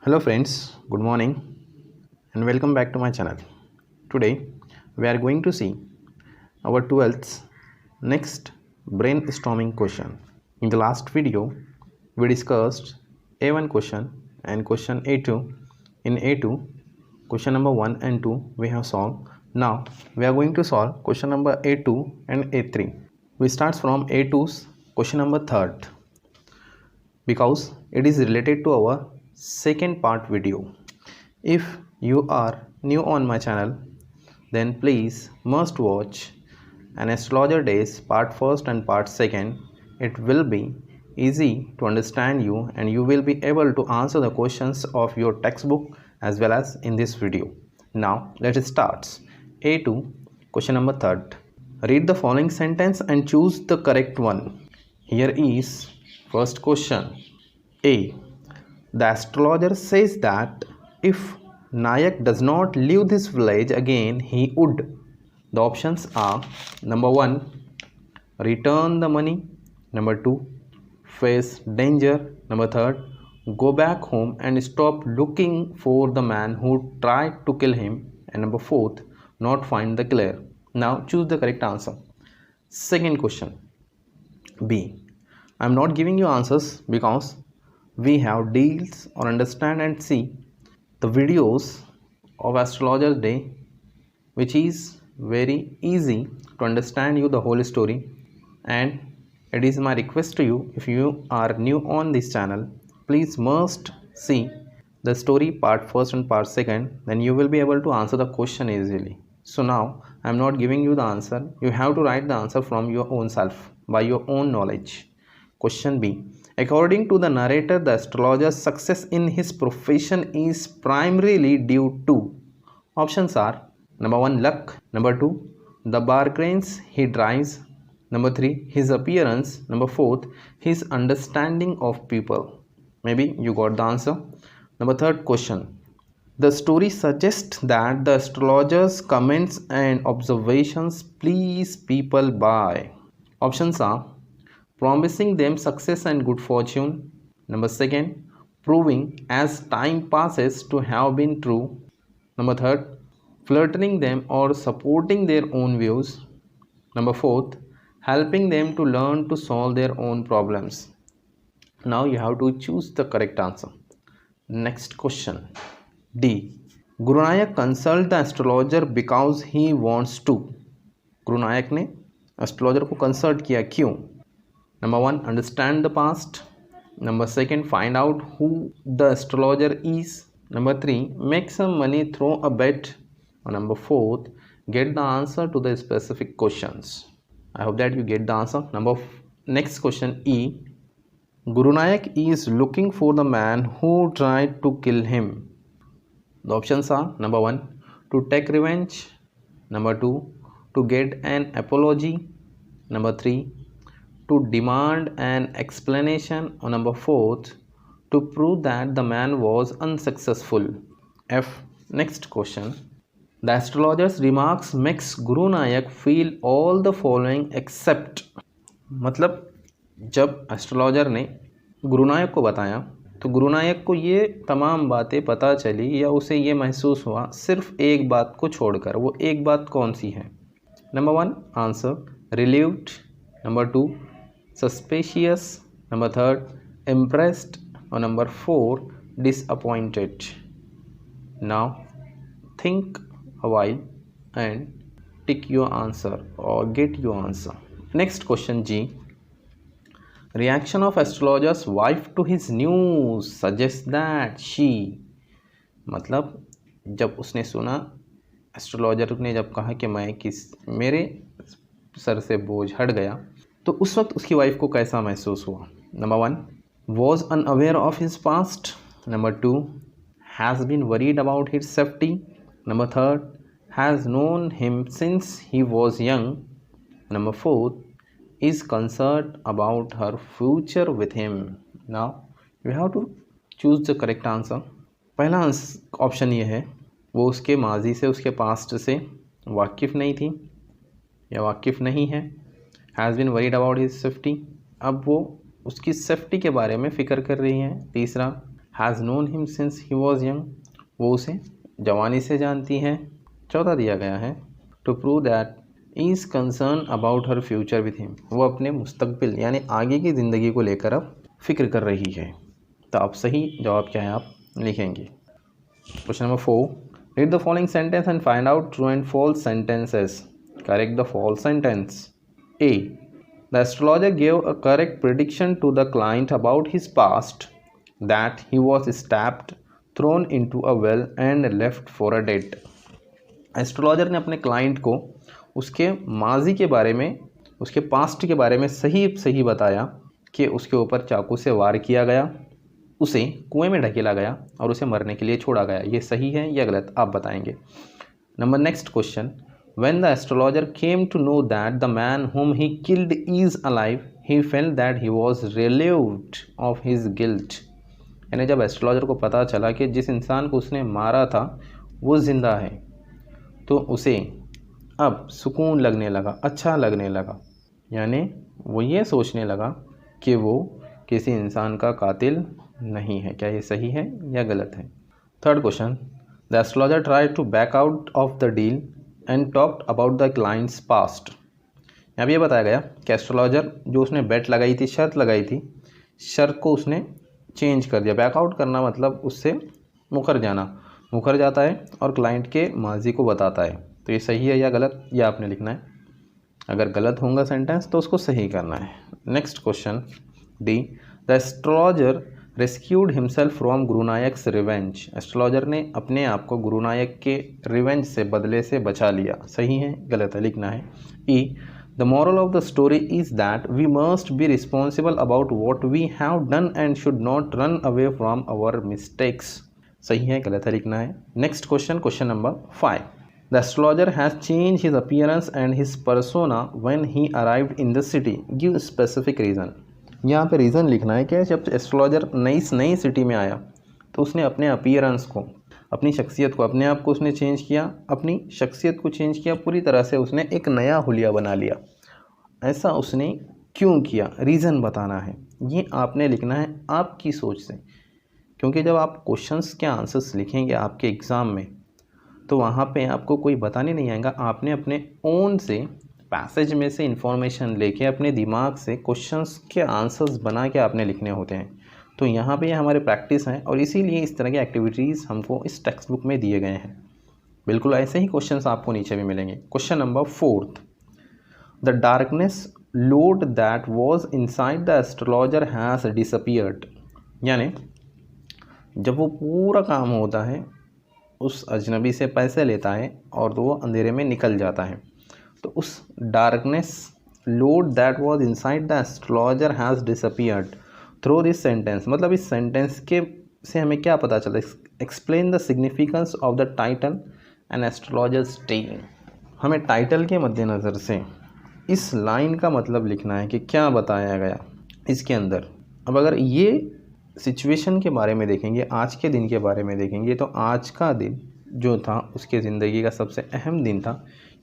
Hello friends, good morning and welcome back to my channel. Today we are going to see our 12th next brainstorming question. In the last video we discussed A1 question and question A2. In A2 question number 1 and 2 we have solved. Now we are going to solve question number A2 and A3. We start from A2's question number 3rd because it is related to our second part video. If you are new on my channel, then please must watch an astrologer days part 1st and part 2nd. It will be easy to understand you and you will be able to answer the questions of your textbook as well as in this video. Now let us start. A2 question number 3rd. Read the following sentence and choose the correct one. Here is first question. A. The astrologer says that if Nayak does not leave this village again, he would. The options are number 1, return the money, number 2, face danger, number 3, go back home and stop looking for the man who tried to kill him, and number 4, not find the killer. Now choose the correct answer. Second question. B. I am not giving you answers because we have deals or understand and see the videos of astrologer day, which is very easy to understand you the whole story. And it is my request to you, if you are new on this channel, please must see the story part 1st and part 2nd, then you will be able to answer the question easily. So now I am not giving you the answer, you have to write the answer from your own self by your own knowledge. Question B. According to the narrator, the astrologer's success in his profession is primarily due to. Options are number 1, luck, number 2, the bargains he drives, number 3, his appearance, number 4, his understanding of people. Maybe you got the answer. Number 3rd question. The story suggests that the astrologer's comments and observations please people by. Options are promising them success and good fortune. Number 2, proving as time passes to have been true. Number 3, flattering them or supporting their own views. Number 4, helping them to learn to solve their own problems. Now you have to choose the correct answer. Next question. D. Guru Nanak consult the astrologer because he wants to. Guru Nanak ने astrologer को consult किया क्यों? Number 1, understand the past. Number 2, find out who the astrologer is. Number 3, make some money through a bet. Or number 4, get the answer to the specific questions. I hope that you get the answer. Next question E. Guru Nanak is looking for the man who tried to kill him. The options are number 1, to take revenge. Number 2, to get an apology. Number 3, to demand an explanation. Or number 4, to prove that the man was unsuccessful. F. Next question. The astrologer's remarks makes Guru Nanak feel all the following except. मतलब जब astrologer ने गुरु नायक को बताया तो गुरु नायक को ये तमाम बातें पता चली या उसे ये महसूस हुआ सिर्फ एक बात को छोड़कर. वो एक बात कौन सी है? Number 1, answer relieved. Number 2, suspicious. Number 3, impressed. Or number 4, disappointed. Now think a while and tick your answer or get your answer. Next question G. Reaction of astrologer's wife to his news suggests that she. मतलब जब उसने सुना, astrologer ने जब कहा कि मेरे sir से बोझ हट गया, तो उस वक्त उसकी वाइफ को कैसा महसूस हुआ? Number 1, was unaware of his past. Number 2, has been worried about his safety. Number 3, has known him since he was young. Number 4, is concerned about her future with him. Now you have to choose the correct answer. पहला option ये है, वो उसके माजी से, उसके past से वाकिफ़ नहीं थी या वाकिफ़ नहीं है. Has been worried about his safety, अब वो उसकी सेफ्टी के बारे में फ़िक्र कर रही हैं. तीसरा, has known him since he was young, वो उसे जवानी से जानती हैं। चौथा दिया गया है to prove that is concern about her future with him, वो अपने मुस्तकबिल यानी आगे की ज़िंदगी को लेकर अब फिक्र कर रही है। तो आप सही जवाब क्या है आप लिखेंगे। Question number 4, read the following sentence and find out true and false sentences. Correct the false sentence. A, the astrologer gave a correct prediction to the client about his past, that he was stabbed, thrown into a well and left for a dead. Astrologer ने अपने client को उसके माजी के बारे में, उसके past के बारे में सही बताया कि उसके ऊपर चाकू से वार किया गया, उसे कुएं में ढकेला गया और उसे मरने के लिए छोड़ा गया। ये सही है या गलत आप बताएंगे। Number next question, when the astrologer came to know that the man whom he killed is alive, he felt that he was relieved of his guilt। यानी जब एस्ट्रोलॉजर को पता चला कि जिस इंसान को उसने मारा था वो ज़िंदा है, तो उसे अब सुकून लगने लगा, अच्छा लगने लगा, यानी वो ये सोचने लगा कि वो किसी इंसान का कातिल नहीं है। क्या ये सही है या गलत है। Third question, the astrologer tried to back out of the deal and talked about the client's past. यहाँ भी ये बताया गया कि एस्ट्रोलॉजर जो उसने बेट लगाई थी, शर्त लगाई थी, शर्त को उसने चेंज कर दिया। बैकआउट करना मतलब उससे मुकर जाना, मुकर जाता है और क्लाइंट के माजी को बताता है। तो ये सही है या गलत ये आपने लिखना है। अगर गलत होगा सेंटेंस तो उसको सही करना है। Next question D, the astrologer rescued himself from गुरुनायक्स रिवेंज। एस्ट्रोलॉजर ने अपने आप को गुरुनायक के रिवेंज से, बदले से बचा लिया। सही है गलत है लिखना है। ई, the moral of the story is that we must be responsible about what we have done and should not run away from our mistakes। सही है गलत है लिखना है। Next question, question number 5, the astrologer has changed his appearance and his persona when he arrived in the city, give specific reason। यहाँ पे reason लिखना है कि जब एस्ट्रोलॉजर नई सिटी में आया तो उसने अपने अपीयरेंस को, अपनी शख्सियत को, अपने आप को उसने चेंज किया, अपनी शख्सियत को चेंज किया पूरी तरह से, उसने एक नया हुलिया बना लिया। ऐसा उसने क्यों किया, रीज़न बताना है। ये आपने लिखना है आपकी सोच से, क्योंकि जब आप क्वेश्चंस के आंसर्स लिखेंगे आपके एग्ज़ाम में तो वहाँ पे आपको कोई बताने नहीं आएगा। आपने अपने ओन से पैसेज में से इंफॉर्मेशन लेके अपने दिमाग से क्वेश्चंस के आंसर्स बना के आपने लिखने होते हैं। तो यहाँ पे ये हमारे प्रैक्टिस हैं और इसीलिए इस तरह की एक्टिविटीज़ हमको इस टेक्स्ट बुक में दिए गए हैं। बिल्कुल ऐसे ही क्वेश्चंस आपको नीचे भी मिलेंगे। Question number 4, the darkness load that was inside the astrologer has disappeared. यानी जब वो पूरा काम होता है उस अजनबी से पैसे लेता है और तो वो अंधेरे में निकल जाता है, तो उस darkness load that was inside the astrologer has disappeared through this sentence. मतलब इस सेंटेंस के से हमें क्या पता चला। Explain the significance of the title and astrologers tell. हमें टाइटल के मद्देनज़र से इस लाइन का मतलब लिखना है कि क्या बताया गया इसके अंदर। अब अगर ये सिचुएशन के बारे में देखेंगे, आज के दिन के बारे में देखेंगे, तो आज का दिन जो था उसके ज़िंदगी का सबसे अहम दिन था,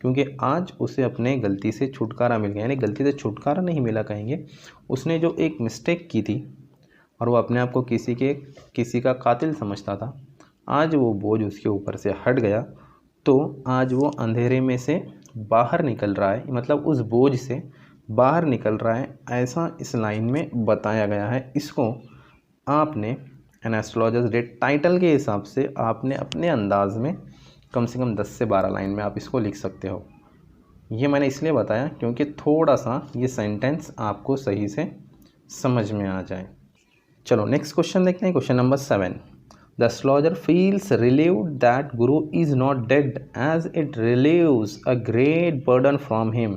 क्योंकि आज उसे अपने गलती से छुटकारा मिल गया। यानी गलती से छुटकारा नहीं मिला कहेंगे, उसने जो एक मिस्टेक की थी और वो अपने आप को किसी का कातिल समझता था, आज वो बोझ उसके ऊपर से हट गया, तो आज वो अंधेरे में से बाहर निकल रहा है, मतलब उस बोझ से बाहर निकल रहा है, ऐसा इस लाइन में बताया गया है। इसको आपने एन एस्ट्रोलॉजर्स डेट टाइटल के हिसाब से आपने अपने अंदाज में कम से कम 10 से 12 लाइन में आप इसको लिख सकते हो। ये मैंने इसलिए बताया क्योंकि थोड़ा सा ये सेंटेंस आपको सही से समझ में आ जाए। चलो नेक्स्ट क्वेश्चन देखते हैं। Question number 7, the astrologer feels relieved that Guru is not dead as it relieves a great burden from him,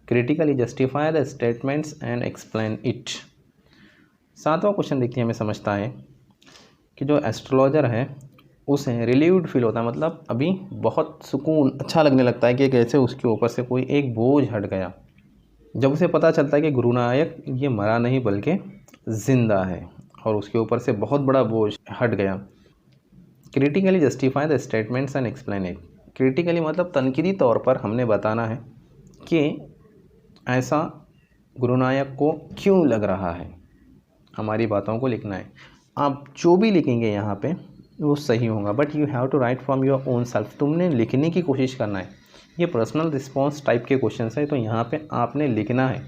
critically justify the statements and explain it. 7वां क्वेश्चन देखते हैं, हमें समझता है कि जो एस्ट्रोलॉजर है उसे रिलीव्ड फील होता है, मतलब अभी बहुत सुकून, अच्छा लगने लगता है कि कैसे उसके ऊपर से कोई एक बोझ हट गया। जब उसे पता चलता है कि गुरुनायक ये मरा नहीं बल्कि ज़िंदा है और उसके ऊपर से बहुत बड़ा बोझ हट गया। Critically justify the statements and explain it. Critically मतलब तनकीदी तौर पर हमने बताना है कि ऐसा गुरुनायक को क्यों लग रहा है, हमारी बातों को लिखना है। आप जो भी लिखेंगे यहाँ पे वो सही होगा, but you have to write from your own self. तुमने लिखने की कोशिश करना है। ये पर्सनल रिस्पॉन्स टाइप के क्वेश्चन है, तो यहाँ पे आपने लिखना है।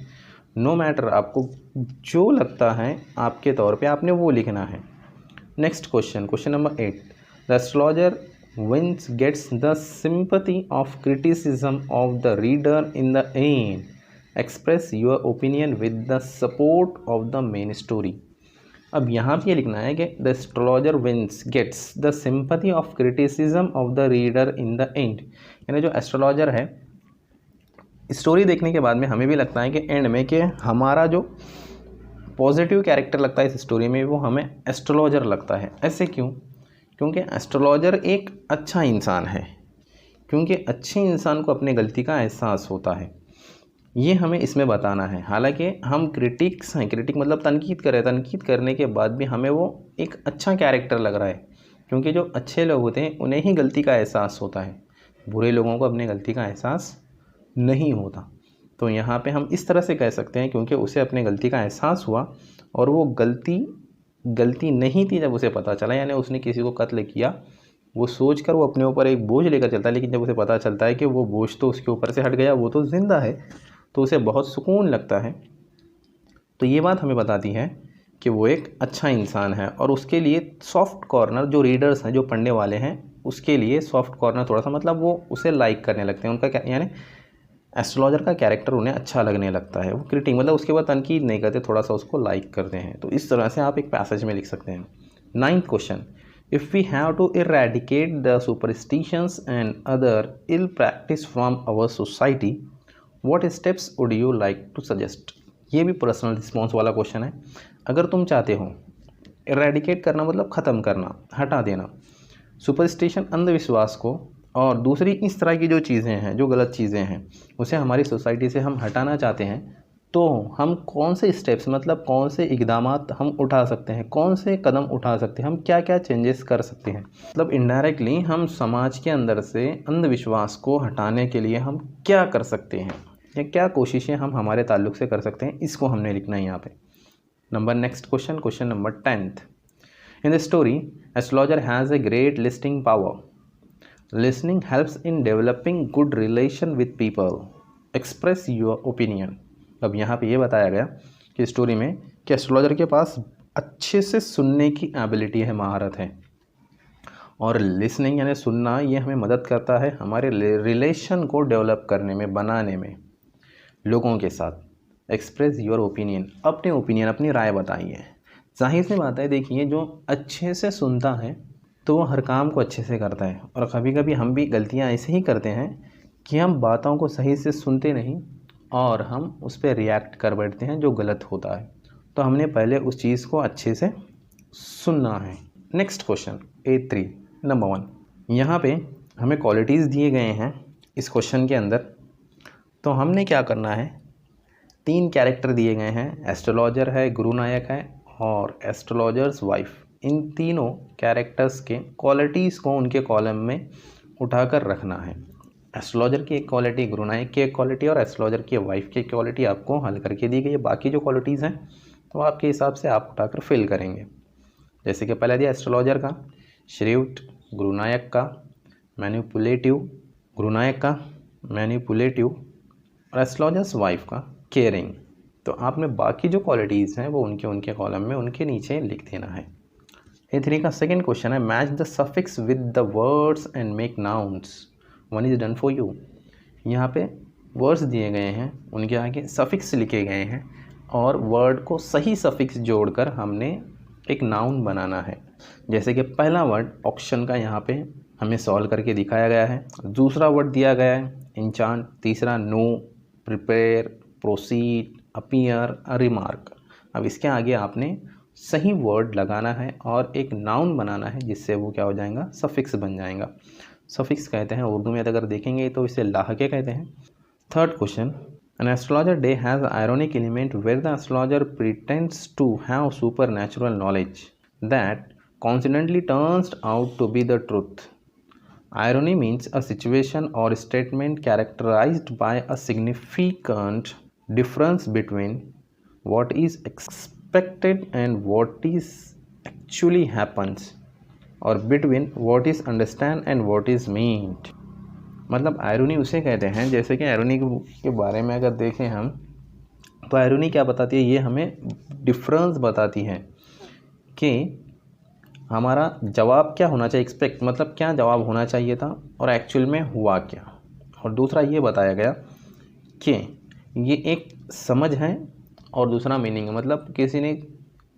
नो मैटर, आपको जो लगता है आपके तौर पे आपने वो लिखना है। Next question, question number 8, the astrologer wins gets the sympathy of criticism of the reader in the end, express your opinion with the support of the main story. अब यहाँ पे ये लिखना है कि the astrologer wins gets the sympathy of criticism of the reader in the end, यानी जो astrologer है, स्टोरी देखने के बाद में हमें भी लगता है कि एंड में कि हमारा जो पॉजिटिव कैरेक्टर लगता है इस स्टोरी में वो हमें एस्ट्रोलॉजर लगता है। ऐसे क्यों? क्योंकि एस्ट्रोलॉजर एक अच्छा इंसान है, क्योंकि अच्छे इंसान को अपने गलती का एहसास होता है, ये हमें इसमें बताना है। हालांकि हम क्रिटिक्स हैं, क्रिटिक मतलब तनकीद कर रहे हैं, तनकीद करने के बाद भी हमें वो एक अच्छा कैरेक्टर लग रहा है, क्योंकि जो अच्छे लोग होते हैं उन्हें ही गलती का एहसास होता है, बुरे लोगों को अपने गलती का एहसास नहीं होता। तो यहाँ पे हम इस तरह से कह सकते हैं क्योंकि उसे अपने गलती का एहसास हुआ और वो गलती नहीं थी जब उसे पता चला, यानी उसने किसी को कत्ल किया, वो सोचकर वो अपने ऊपर एक बोझ लेकर चलता है, लेकिन जब उसे पता चलता है कि वो बोझ तो उसके ऊपर से हट गया, वो तो ज़िंदा है, तो उसे बहुत सुकून लगता है। तो ये बात हमें बताती है कि वो एक अच्छा इंसान है, और उसके लिए सॉफ्ट कॉर्नर जो रीडर्स हैं, जो पढ़ने वाले हैं, उसके लिए सॉफ्ट कॉर्नर थोड़ा सा मतलब वो उसे लाइक करने लगते हैं। उनका क्या यानी एस्ट्रोलॉजर का कैरेक्टर उन्हें अच्छा लगने लगता है। वो क्रिटिक मतलब उसके बाद तनकीद नहीं करते, थोड़ा सा उसको लाइक करते हैं। तो इस तरह से आप एक पैसेज में लिख सकते हैं। 9th question, if we have to eradicate the superstitions and other ill practice from our society, what steps would you like to suggest. ये भी पर्सनल रिस्पॉन्स वाला क्वेश्चन है। अगर तुम चाहते हो, इरेडिकेट करना मतलब ख़त्म करना, हटा देना, सुपरस्टिशन अंधविश्वास को, और दूसरी इस तरह की जो चीज़ें हैं, जो गलत चीज़ें हैं, उसे हमारी सोसाइटी से हम हटाना चाहते हैं, तो हम कौन से स्टेप्स मतलब कौन से इक़दामात हम उठा सकते हैं, कौन से कदम उठा सकते हैं, हम क्या क्या चेंजेस कर सकते हैं। मतलब इनडायरेक्टली हम समाज के अंदर से अंधविश्वास को हटाने के लिए हम क्या कर सकते हैं, या क्या कोशिशें हम हमारे ताल्लुक से कर सकते हैं, इसको हमने लिखना है यहाँ पे। Next question, question number 10th, in the story astrologer has a great listing power, listening helps in developing good relation with people, express your opinion। अब यहाँ पे ये बताया गया कि स्टोरी में कि एस्ट्रोलॉजर के पास अच्छे से सुनने की एबिलिटी है, महारत है, और लिसनिंग यानी सुनना, ये हमें मदद करता है हमारे रिलेशन को डेवलप करने में, बनाने में लोगों के साथ। एक्सप्रेस योर ओपिनियन, अपने ओपिनियन, अपनी राय बताइए। जाहिर सी बात है, देखिए जो अच्छे से सुनता है तो वो हर काम को अच्छे से करता है, और कभी कभी हम भी गलतियां ऐसे ही करते हैं कि हम बातों को सही से सुनते नहीं और हम उस पर रिएक्ट कर बैठते हैं, जो गलत होता है। तो हमने पहले उस चीज़ को अच्छे से सुनना है। नेक्स्ट क्वेश्चन 8.3 नंबर 1, यहाँ पे हमें क्वालिटीज़ दिए गए हैं इस क्वेश्चन के अंदर। तो हमने क्या करना है, 3 कैरेक्टर दिए गए हैं, एस्ट्रोलॉजर है, गुरु नायक है, और एस्ट्रोलॉजर्स वाइफ। इन तीनों कैरेक्टर्स के क्वालिटीज़ को उनके कॉलम में उठाकर रखना है। एस्ट्रोलॉजर की एक क्वालिटी, गुरु नायक की एक क्वालिटी, और एस्ट्रोलॉजर की वाइफ की क्वालिटी आपको हल करके दी गई है। बाकी जो क्वालिटीज़ हैं तो आपके हिसाब से आप उठाकर फिल करेंगे। जैसे कि पहले दिया एस्ट्रोलॉजर का श्रीउट, गुरु नायक का मैनिपुलेटिव, गुरु नायक का मैनिपुलेटिव, और एस्ट्रोलॉजर्स वाइफ का केयरिंग। तो आपने बाकी जो क्वालिटीज़ हैं वो उनके कॉलम में उनके नीचे लिख देना है। A3 का सेकेंड क्वेश्चन है, match the suffix with the words and make nouns, 1 is done for you. यहाँ पे वर्ड्स दिए गए हैं, उनके आगे सफिक्स लिखे गए हैं, और वर्ड को सही सफिक्स जोड़कर हमने एक नाउन बनाना है। जैसे कि पहला वर्ड ऑक्शन का यहाँ पे हमें सॉल्व करके दिखाया गया है। दूसरा वर्ड दिया गया है इंचांट, तीसरा know, prepare, proceed, appear, remark. अब इसके आगे आपने सही वर्ड लगाना है और एक नाउन बनाना है, जिससे वो क्या हो जाएगा, सफिक्स बन जाएगा। सफिक्स कहते हैं उर्दू में अगर देखेंगे तो इसे लाहके कहते हैं। Third question, an astrologer day has ironic element where the astrologer pretends to have supernatural knowledge that coincidentally turns out to be the truth. Irony means a situation or statement characterized by a significant difference between what is expected and what is actually happens और between what is understand and what is meant. मतलब irony उसे कहते हैं, जैसे कि irony के बारे में अगर देखें हम, तो आयरनी क्या बताती है, ये हमें डिफरेंस बताती है कि हमारा जवाब क्या होना चाहिए, एक्सपेक्ट मतलब क्या जवाब होना चाहिए था और एक्चुअल में हुआ क्या। और दूसरा ये बताया गया कि ये एक समझ है और दूसरा मीनिंग है। मतलब किसी ने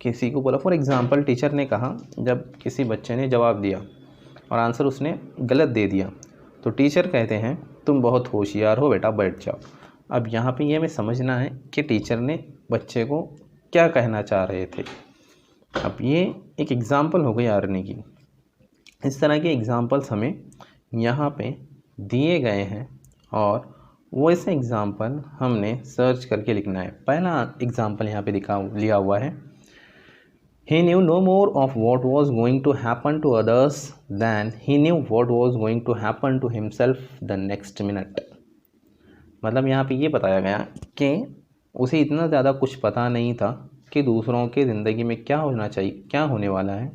किसी को बोला, फॉर एग्जांपल टीचर ने कहा, जब किसी बच्चे ने जवाब दिया और आंसर उसने गलत दे दिया, तो टीचर कहते हैं तुम बहुत होशियार हो बेटा, बैठ जाओ। अब यहाँ पे ये हमें समझना है कि टीचर ने बच्चे को क्या कहना चाह रहे थे। अब ये एक एग्ज़ाम्पल हो गई आयरनी की। इस तरह के एग्ज़ाम्पल्स हमें यहाँ पे दिए गए हैं और वो ऐसे एग्ज़ाम्पल हमने सर्च करके लिखना है। पहला एग्ज़ाम्पल यहाँ पे लिया हुआ है, He knew no more of what was going to happen to others than he knew what was going to happen to himself the next minute। मतलब यहाँ पे ये बताया गया कि उसे इतना ज़्यादा कुछ पता नहीं था कि दूसरों की ज़िंदगी में क्या होना चाहिए, क्या होने वाला है,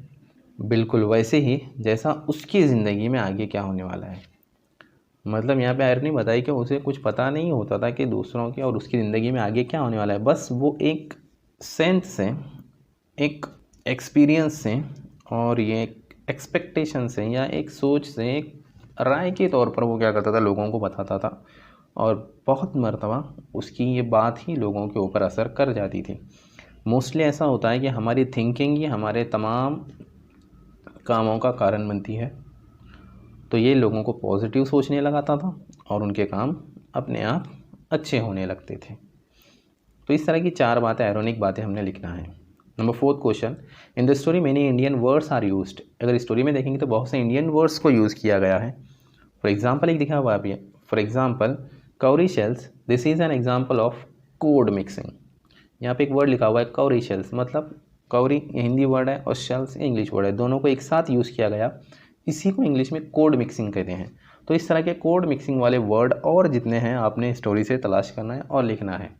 बिल्कुल वैसे ही जैसा उसकी ज़िंदगी में आगे क्या होने वाला है। मतलब यहाँ पे आयरनी बताई कि उसे कुछ पता नहीं होता था कि दूसरों के और उसकी ज़िंदगी में आगे क्या होने वाला है। बस वो एक सेंस से, एक एक्सपीरियंस से और ये एक एक्सपेक्टेशन से या एक सोच से, एक राय के तौर पर वो क्या करता था, लोगों को बताता था और बहुत मर्तबा उसकी ये बात ही लोगों के ऊपर असर कर जाती थी। मोस्टली ऐसा होता है कि हमारी थिंकिंग ही हमारे तमाम कामों का कारण बनती है। तो ये लोगों को पॉजिटिव सोचने लगाता था और उनके काम अपने आप अच्छे होने लगते थे। तो इस तरह की 4 बातें, आयरनिक बातें हमने लिखना है। Number 4 question, in the story many Indian words are used. अगर स्टोरी में देखेंगे तो बहुत से इंडियन वर्ड्स को यूज़ किया गया है। फॉर एग्जाम्पल एक दिखा हुआ है, फॉर एग्जाम्पल कौरी shells, this is an example of code mixing. यहाँ पे एक वर्ड लिखा हुआ है कौरी शेल्स, मतलब कौरी हिंदी वर्ड है और शेल्स इंग्लिश वर्ड है, दोनों को एक साथ यूज़ किया गया, इसी को इंग्लिश में कोड मिक्सिंग कहते हैं। तो इस तरह के कोड मिक्सिंग वाले वर्ड और जितने हैं आपने स्टोरी से तलाश करना है और लिखना है।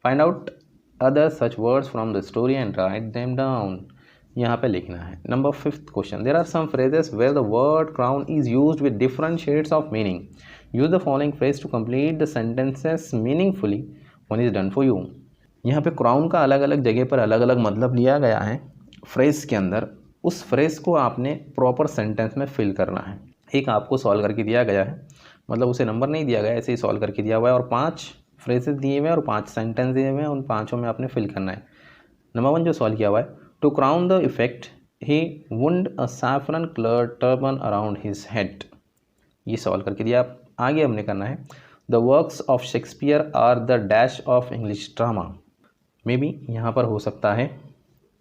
Find out other such words from the story and write them down, यहाँ पे लिखना है। Number 5th question, there are some phrases where the word crown is used with different shades of meaning. Use the following phrase to complete the sentences meaningfully when is done for you. यहाँ पे crown का अलग अलग जगह पर अलग अलग मतलब लिया गया है फ्रेज के अंदर। उस फ्रेज को आपने प्रॉपर सेंटेंस में फिल करना है। एक आपको सॉल्व करके दिया गया है, मतलब उसे नंबर नहीं दिया गया, ऐसे ही सॉल्व करके दिया हुआ है और 5 फ्रेजेस दिए हुए हैं और 5 सेंटेंस दिए हुए हैं, उन 5 में आपने फिल करना है। नंबर 1 जो सॉल्व किया हुआ है, to crown the effect he wound a saffron coloured turban around his head, ये सॉल्व करके दिया। आगे हमने करना है, the works of Shakespeare are the dash of English drama. May be यहाँ पर हो सकता है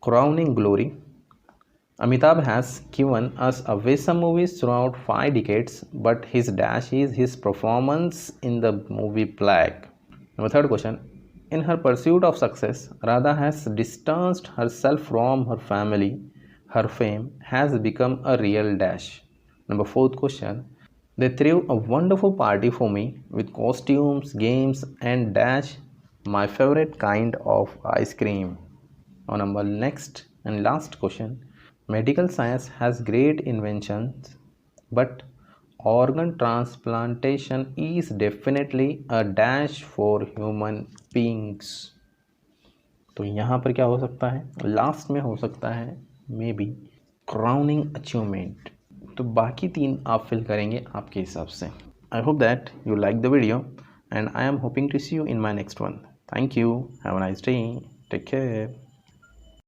crowning glory. Amitabh has given us a some movies throughout 5 decades, but his dash is his performance in the movie Black. Number 3rd question, in her pursuit of success, Radha has distanced herself from her family. Her fame has become a real dash. Number 4th question, they threw a wonderful party for me with costumes, games and dash my favorite kind of ice cream. Now number next and last question, medical science has great inventions, but organ transplantation is definitely a dash for human beings. तो यहाँ पर क्या हो सकता है, last में हो सकता है मे बी क्राउनिंग अचीवमेंट। तो बाकी 3 आप फिल करेंगे आपके हिसाब से। I hope that you like the video and I am hoping to see you in my next one. Thank you, have a nice day, take care.